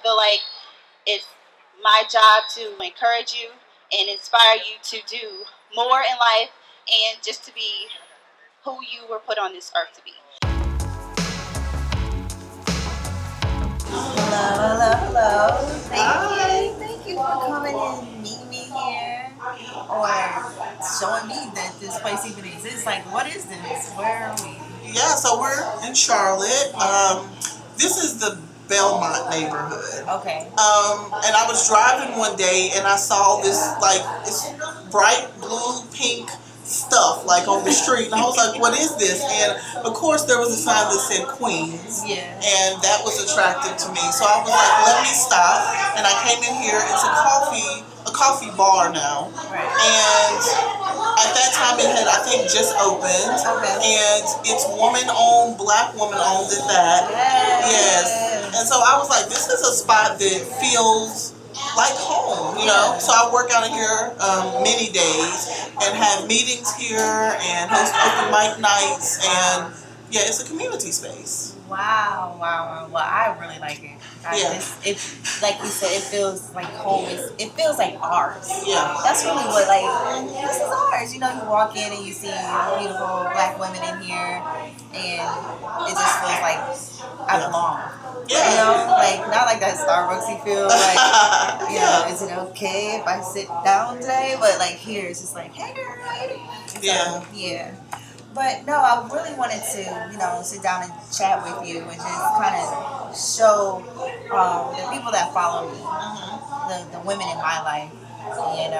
feel like it's my job to encourage you and inspire you to do more in life and just to be who you were put on this earth to be. Hello. Thank you for coming and meeting me here, or showing me that this place even exists. Like, what is this? Where are we? Yeah, so we're in Charlotte. This is the Belmont neighborhood. Okay. And I was driving one day and I saw this bright blue pink stuff like on the street, and I was like, what is this? And of course there was a sign that said Queens. Yeah. And that was attractive to me, so I was like, let me stop. And I came in here. It's a coffee bar now. Right. And at that time it had, I think, just opened. Okay. And it's woman owned, black woman owned at that. Yes. And so I was like, this is a spot that feels like home, you know. So I work out of here many days and have meetings here and host open mic nights, and yeah, it's a community space. Wow. Well, I really like it. It, like you said, it feels like home. It feels like ours. Yeah. That's really what, like, this is ours. You know, you walk in and you see beautiful black women in here, and it just feels like I belong. Yeah. You know, like, not like that Starbucksy feel. Like, you know, is it okay if I sit down today? But like here, it's just like, hey girl, so, yeah. But no, I really wanted to, you know, sit down and chat with you and just kind of show the people that follow me, the women in my life, and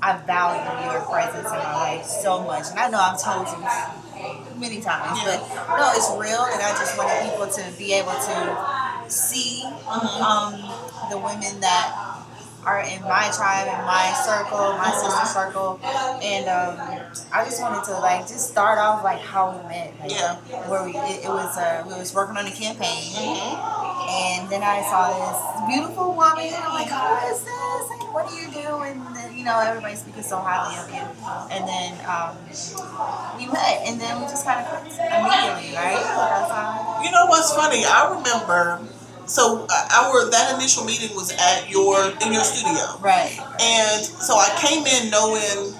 I value your presence in my life so much. And I know I've told you many times, but no, it's real, and I just wanted people to be able to see the women that are in my tribe, in my circle, my sister circle, and I just wanted to like just start off like how we met, like, where we was working on a campaign, and then I saw this beautiful woman, and I'm like, who is this? Like, what do you do? And then, you know, everybody's speaking so highly of you, and then we met, and then we just kind of clicked immediately, right? You know what's funny? I remember. So that initial meeting was in your studio, right? And so I came in knowing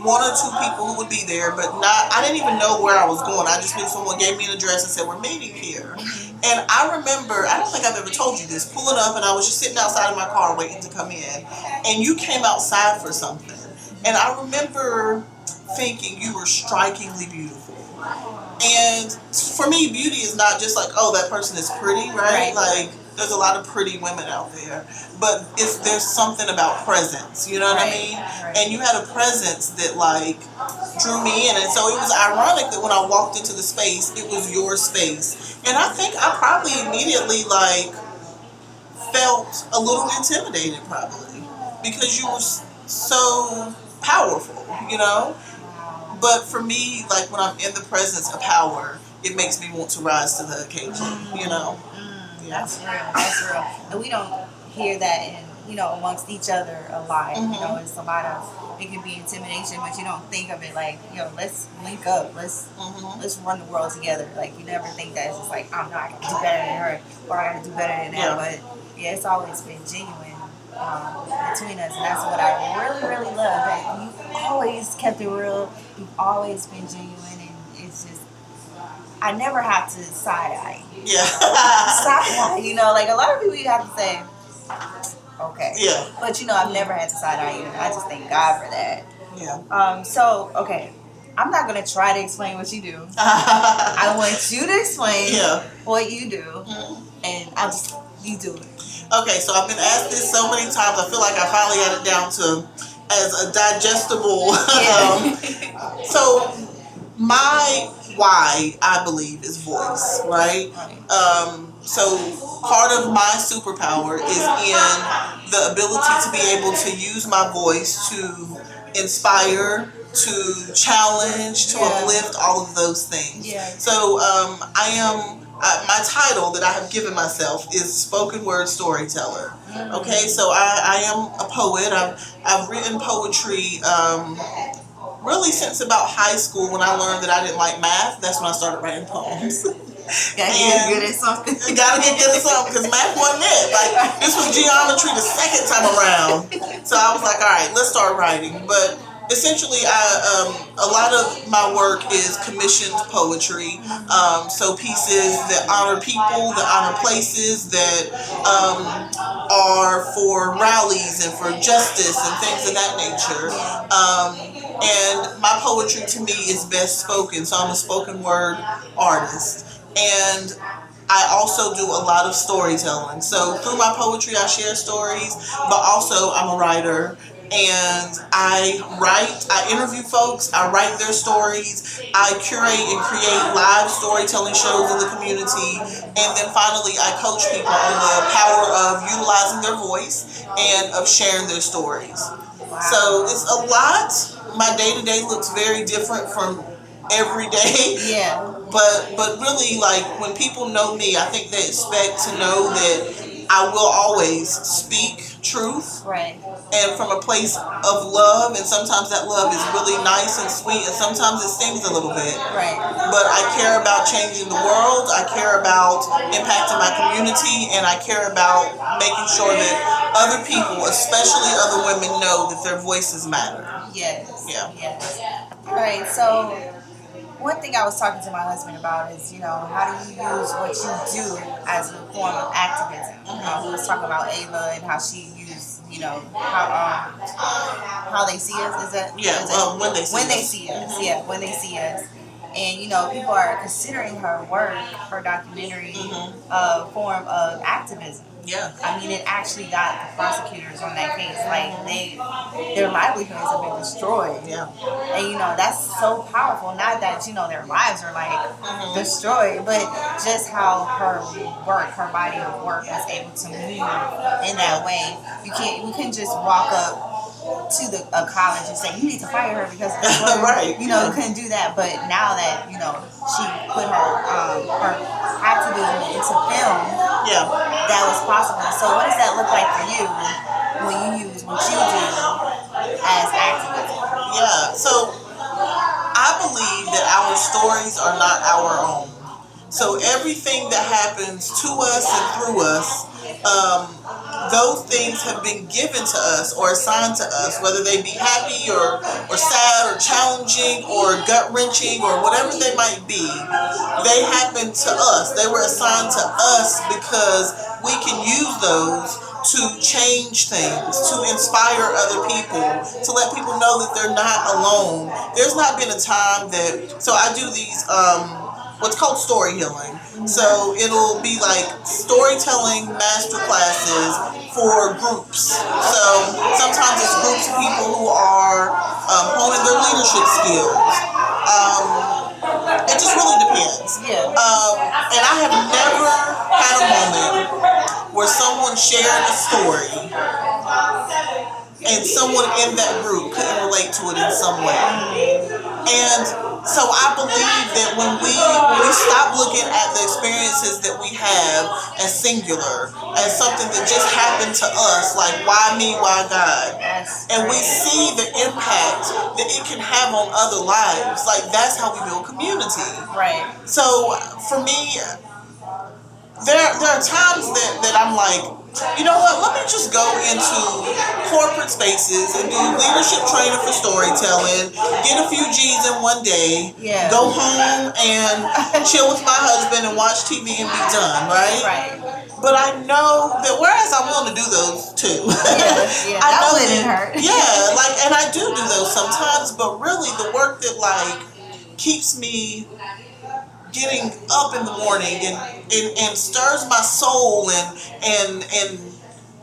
one or two people who would be there, but I didn't even know where I was going. I just knew someone gave me an address and said, we're meeting here. And I remember, I don't think I've ever told you this, pulling up, and I was just sitting outside of my car waiting to come in, and you came outside for something, and I remember thinking you were strikingly beautiful. And for me, beauty is not just like, oh, that person is pretty, right? Like, there's a lot of pretty women out there, but there's something about presence, you know what I mean? And you had a presence that like drew me in, and so it was ironic that when I walked into the space, it was your space, and I think I probably immediately like felt a little intimidated, probably because you were so powerful, you know. But for me, like when I'm in the presence of power, it makes me want to rise to the occasion, you know? That's real. And we don't hear that in, you know, amongst each other a lot. You know, it's a lot of, it can be intimidation, but you don't think of it like, yo, let's link up, let's run the world together. Like, you never think that it's just like, oh no, I gotta do better than her, or I gotta do better than that. But yeah, it's always been genuine between us, and that's what I really love. That you've always kept it real, you've always been genuine, and it's just, I never have to side eye. Side eye, you know, like a lot of people you have to say, okay. Yeah. But you know, I've never had to side eye you, and I just thank God for that. Yeah. So, okay, I'm not gonna try to explain what you do. I want you to explain what you do, and you do it. Okay, so I've been asked this so many times. I feel like I finally had it down to as a digestible. So my why, I believe, is voice, right? So part of my superpower is in the ability to be able to use my voice to inspire, to challenge, to uplift, all of those things. So I am, my title that I have given myself is spoken word storyteller. Okay, so I am a poet. I've written poetry really since about high school, when I learned that I didn't like math. That's when I started writing poems. Gotta get good at something. Gotta get good at something because math wasn't it. Like, this was geometry the second time around. So I was like, all right, let's start writing. But essentially, a lot of my work is commissioned poetry. So pieces that honor people, that honor places, that are for rallies and for justice and things of that nature. And my poetry to me is best spoken, so I'm a spoken word artist. And I also do a lot of storytelling. So through my poetry, I share stories, but also I'm a writer. And I interview folks, I write their stories, I curate and create live storytelling shows in the community, and then finally I coach people on the power of utilizing their voice and of sharing their stories. Wow. So it's a lot. My day-to-day looks very different from every day. Yeah. But really, like, when people know me, I think they expect to know that I will always speak truth. Right. And from a place of love, and sometimes that love is really nice and sweet, and sometimes it stings a little bit. Right. But I care about changing the world, I care about impacting my community, and I care about making sure that other people, especially other women, know that their voices matter. Yes. Yeah. Yes. Right. So one thing I was talking to my husband about is, how do you use what you do as a form of activism? We was talking about Ava and how she used, how they see us. Is that when they see us. When they see us, yeah, when they see us. And people are considering her work, her documentary, a form of activism. Yeah. I mean, it actually got the prosecutors on that case. Like, their livelihoods have been destroyed. Yeah. And, that's so powerful. Not that, their lives are, destroyed, but just how her work, her body of work was able to move in that way. You can just walk up to a college and say, you need to fire her because of this work. Right. You couldn't do that. But now that, she put her activism into film, that was possible. So what does that look like for you when you use what you do as activism? Yeah, so I believe that our stories are not our own. So everything that happens to us and through us, those things have been given to us or assigned to us, whether they be happy or sad or challenging or gut-wrenching or whatever they might be. They happen to us. They were assigned to us because we can use those to change things, to inspire other people, to let people know that they're not alone. There's not been a time that, so I do these, what's called story healing. So it'll be like storytelling master classes for groups. So sometimes it's groups of people who are honing their leadership skills. It just really depends. Yeah. And I have never had a moment where someone shared a story and someone in that group couldn't relate to it in some way. And so I believe that when we stop looking at the experiences that we have as singular, as something that just happened to us, like why me, why God, and we see the impact that it can have on other lives, like that's how we build community. Right. So for me, there are times that I'm like, you know what, let me just go into corporate spaces and do leadership training for storytelling, get a few G's in one day, go home and chill with my husband and watch TV and be done, right? Right. But I know that whereas I'm willing to do those too. I know that wouldn't hurt. Yeah, and I do those sometimes, but really the work that keeps me getting up in the morning and stirs my soul and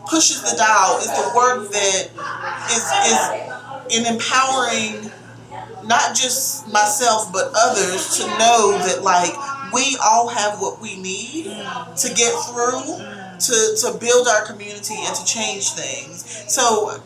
pushes the dial is the work that is in empowering not just myself but others to know that we all have what we need to get through to build our community and to change things. So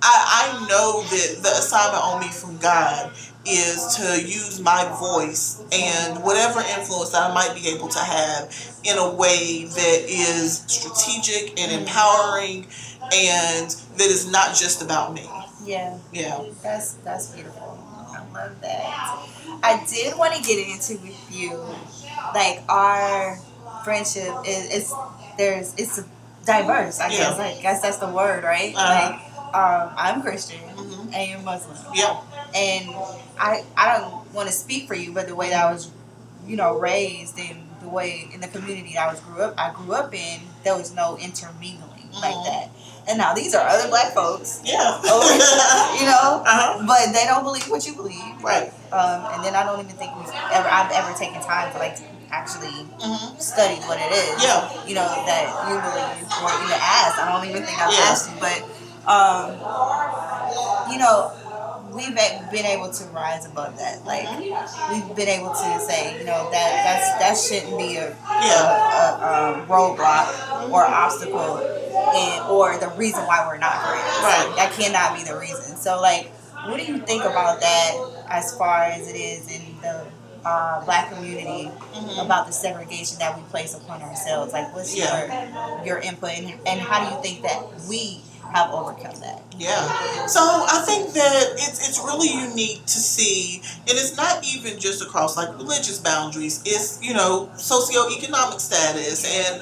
I know that the assignment on me from God is to use my voice and whatever influence that I might be able to have in a way that is strategic and empowering and that is not just about me. Yeah. Yeah. That's beautiful. I love that. I did want to get into with you like our friendship it's diverse. I guess that's the word, right? Like I'm Christian and you're Muslim. Yeah. And I don't want to speak for you, but the way that I was, raised and the way in the community that I grew up in, there was no intermingling like that. And now these are other black folks. Yeah. But they don't believe what you believe. Right. And then I don't even think I've ever taken time to like actually study what it is. Yeah. That you believe or even ask. I don't even think I've asked you, but we've been able to rise above that. Like we've been able to say, that shouldn't be a roadblock or obstacle, or the reason why we're not friends. Right. That cannot be the reason. So, like, what do you think about that as far as it is in the black community about the segregation that we place upon ourselves? Like, what's your input, and how do you think that we have overcome that? Yeah. So I think that it's really unique to see, and it's not even just across like religious boundaries. It's socioeconomic status and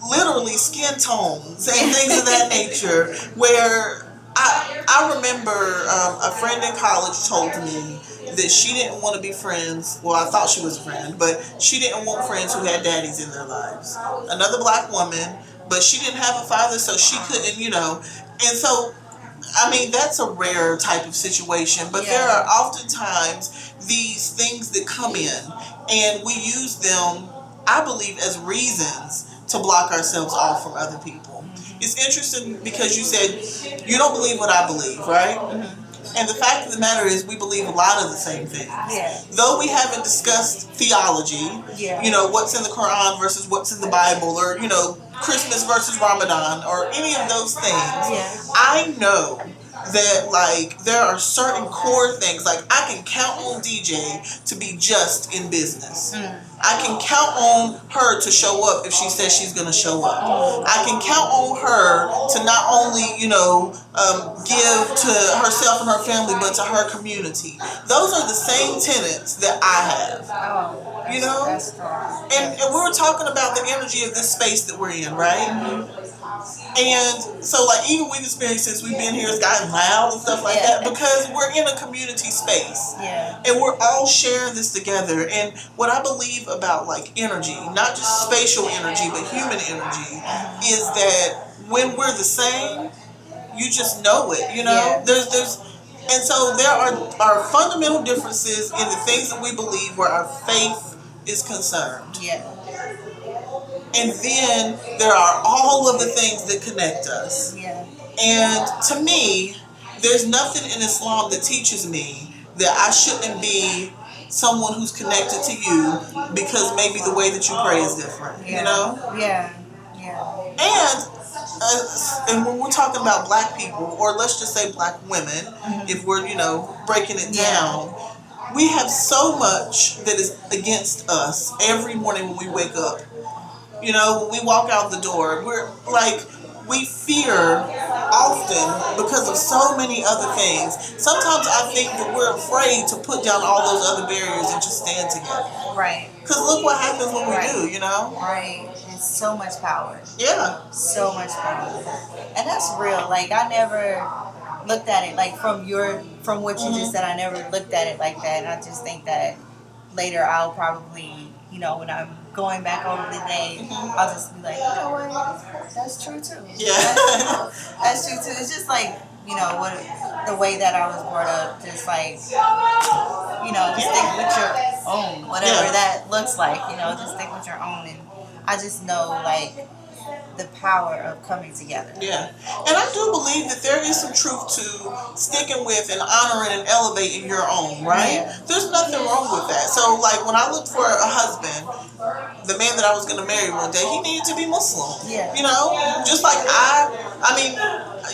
literally skin tones and things of that nature. Where I remember a friend in college told me that she didn't want to be friends. Well, I thought she was a friend, but she didn't want friends who had daddies in their lives. Another black woman, but she didn't have a father, so she couldn't, And so, I mean, that's a rare type of situation, but there are oftentimes these things that come in, and we use them, I believe, as reasons to block ourselves off from other people. It's interesting because you said you don't believe what I believe, right? And the fact of the matter is we believe a lot of the same things. Yeah. Though we haven't discussed theology, what's in the Quran versus what's in the Bible, or, Christmas versus Ramadan, or any of those things, I know that, like, there are certain core things. Like, I can count on DJ to be just in business. I can count on her to show up if she says she's going to show up. I can count on her to not only, give to herself and her family, but to her community. Those are the same tenets that I have. And we were talking about the energy of this space that we're in, right? And so, like, even we've experienced since we've been here, it's gotten loud and stuff like that because we're in a community space. Yeah. And we're all sharing this together. And what I believe about, like, energy, not just spatial energy, but human energy, is that when we're the same, you just know it, and so there are fundamental differences in the things that we believe where our faith is concerned. Yeah. And then there are all of the things that connect us. Yeah. And to me, there's nothing in Islam that teaches me that I shouldn't be someone who's connected to you because maybe the way that you pray is different, Yeah. And when we're talking about black people, or let's just say black women, if we're, breaking it down, we have so much that is against us every morning when we wake up. When we walk out the door, we're like, we fear often because of so many other things. Sometimes I think that we're afraid to put down all those other barriers and just stand together. Right. Because look what happens when we do, Right. It's so much power. Yeah. So much power. And that's real. Like, I never looked at it, like, from what you just said, I never looked at it like that. And I just think that later I'll probably, when I'm going back over the day, I'll just be like, what? That's true too. Yeah. That's true too. It's just like, the way that I was brought up, just like, just stick with your own, whatever that looks like, just stick with your own. And I just know, like, the power of coming together. Yeah. And I do believe that there is some truth to sticking with and honoring and elevating your own, right? Yeah. There's nothing wrong with that. So, like, when I looked for a husband, the man that I was going to marry one day, he needed to be Muslim. Yeah. Just like I mean,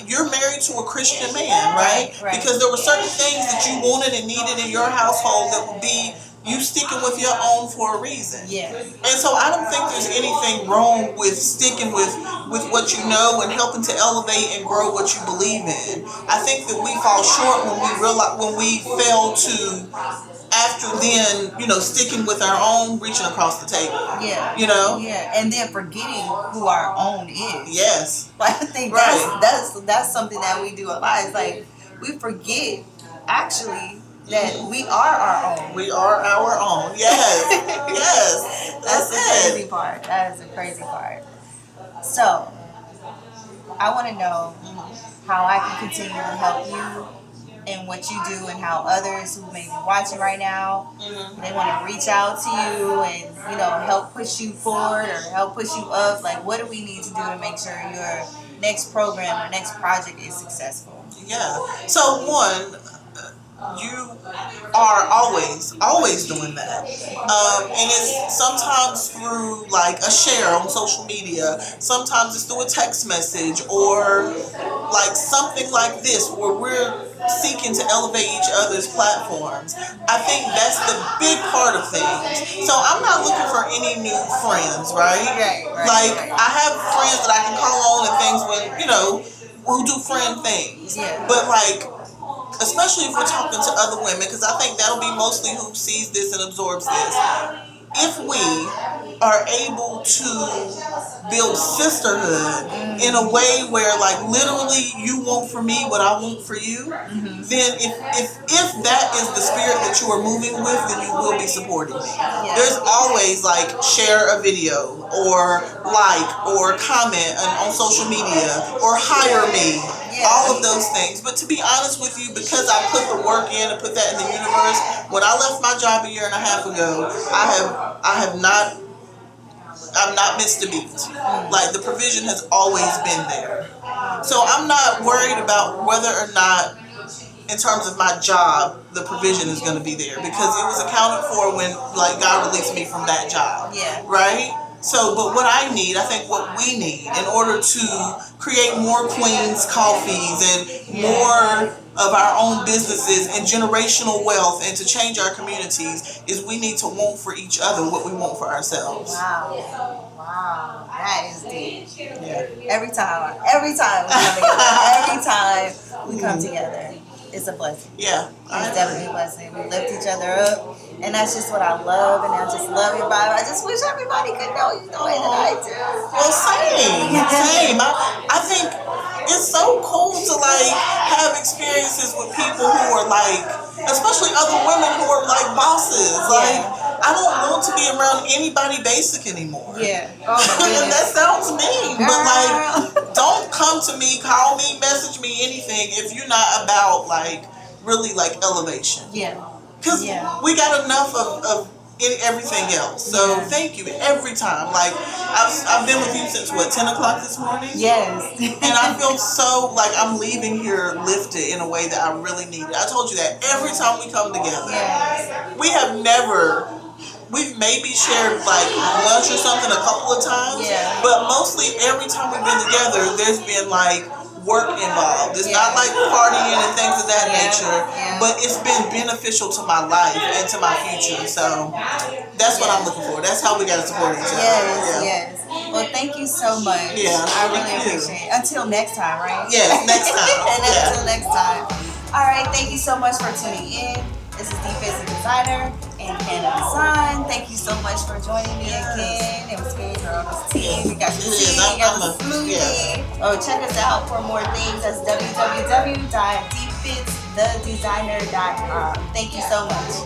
you're married to a Christian man, right? Because there were certain things that you wanted and needed in your household that would be you sticking with your own for a reason. Yeah. And so I don't think there's anything wrong with sticking with what you know and helping to elevate and grow what you believe in. I think that we fall short when we fail to after then, sticking with our own, reaching across the table. Yeah. Yeah, and then forgetting who our own is. Yes. I think that's something that we do a lot. It's like we forget actually that we are our own. We are our own. Yes. Yes. That's the crazy part. That is the crazy part. So, I want to know how I can continue to help you in what you do, and how others who may be watching right now, they want to reach out to you and help push you forward or help push you up. Like, what do we need to do to make sure your next program or next project is successful? Yeah. So one, you are always doing that, and it's sometimes through like a share on social media, sometimes it's through a text message, or like something like this where we're seeking to elevate each other's platforms. I think that's the big part of things. So I'm not looking for any new friends, right? I have friends that I can call on and things who do friend things, but especially if we're talking to other women, because I think that'll be mostly who sees this and absorbs this. If we are able to build sisterhood in a way where, literally you want for me what I want for you, then if that is the spirit that you are moving with, then you will be supporting me. There's always share a video or or comment on social media or hire me. All of those things. But to be honest with you, because I put the work in and put that in the universe, when I left my job a year and a half ago, I've not missed a beat. The provision has always been there. So I'm not worried about whether or not, in terms of my job, the provision is going to be there, because it was accounted for when God released me from that job. Right? So, but what I think what we need in order to create more Queens coffees and more of our own businesses and generational wealth, and to change our communities, is we need to want for each other what we want for ourselves. Wow, that is deep. Yeah. Every time we come together, we come together, it's a blessing. Yeah. It's definitely a blessing. We lift each other up. And that's just what I love, and I just love your vibe. I just wish everybody could know you the way that I do. Well, same. I think it's so cool to have experiences with people who are especially other women who are bosses. I don't want to be around anybody basic anymore. Yeah. Oh my goodness. That sounds mean, Girl. but don't come to me, call me, message me, anything if you're not about really elevation. Yeah. Because we got enough of everything else. So thank you every time. I've been with you since 10 o'clock this morning? Yes. And I feel so I'm leaving here lifted in a way that I really need it. I told you that every time we come together. Yes. We've maybe shared lunch or something a couple of times. But mostly every time we've been together, there's been work involved. It's not partying and things of that nature, but it's been beneficial to my life and to my future. So that's what I'm looking for. That's how we got to support each other. Yes. Well, thank you so much. I really appreciate it. Until next time, right? Yes, next time. Until next time. All right, thank you so much for tuning in. This is Defensive Designer and Hannah Hassan. Thank you so much for joining me again. It was good, girl. It was tea. We got the tea. We got the smoothie. Oh, check us out for more things. That's www.defensethedesigner.com. Thank you so much.